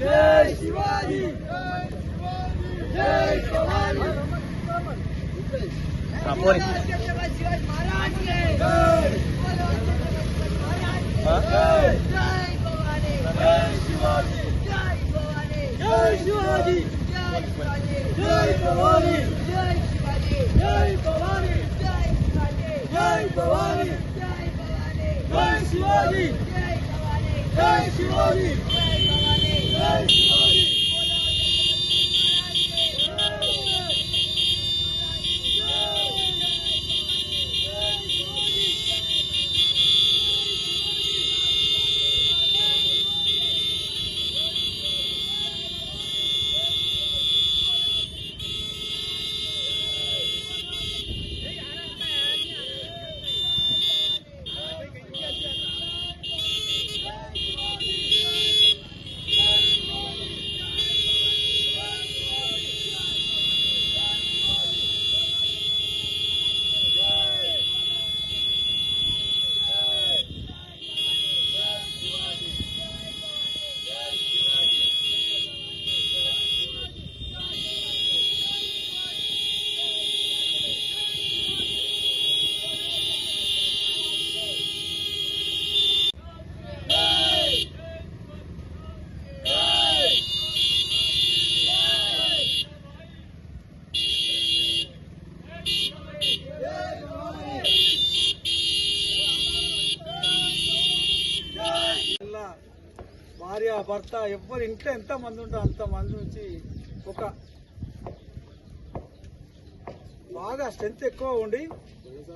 जय शिवाजी जय भवानी शिवाजी महाराज के जय भवानी जय शिवाजी जय भवानी जय शिवाजी जय भवानी जय शिवाजी जय भवानी जय शिवाजी जय भवानी जय शिवाजी जय भवानी जय शिवाजी जय भवानी जय शिवाजी భార్య భర్త ఎవరు ఇంట్లో ఎంత మంది ఉంటారో అంత మంది నుంచి ఒక బాగా స్ట్రెంత్ ఎక్కువ ఉండి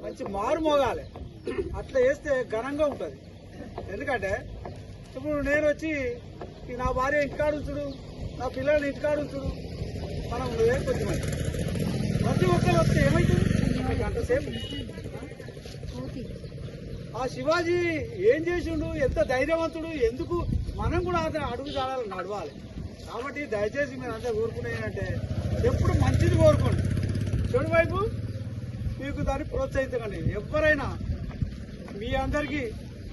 మంచి మారు మోగాలి. అట్లా వేస్తే ఘనంగా ఉంటుంది. ఎందుకంటే ఇప్పుడు నేను వచ్చి నా భార్య ఇంటికాడు ఉంచుడు, నా పిల్లల్ని ఇంటికాడు ఉంచుడు, మనం కొంచెం ప్రతి ఒక్కరు వస్తే ఏమవుతుంది అంతసేపు. ఆ శివాజీ ఏం చేసిండు, ఎంత ధైర్యవంతుడు, ఎందుకు మనం కూడా అతను అడుగు జాడాలని నడవాలి. కాబట్టి దయచేసి మీరు అంతా కోరుకునేదంటే ఎప్పుడు మంచిది కోరుకోండి, చెడు వైపు మీకు దాన్ని ప్రోత్సహించకండి. ఎవరైనా మీ అందరికీ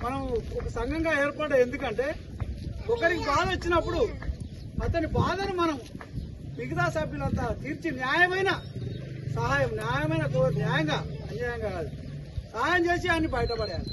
మనం ఒక సంఘంగా ఏర్పడే, ఎందుకంటే ఒకరికి బాధ వచ్చినప్పుడు అతని బాధను మనం మిగతా సభ్యులంతా తీర్చి న్యాయమైన సహాయం, న్యాయంగా అన్యాయంగా కాదు, సహాయం చేసి అన్ని బయటపడేయాలి.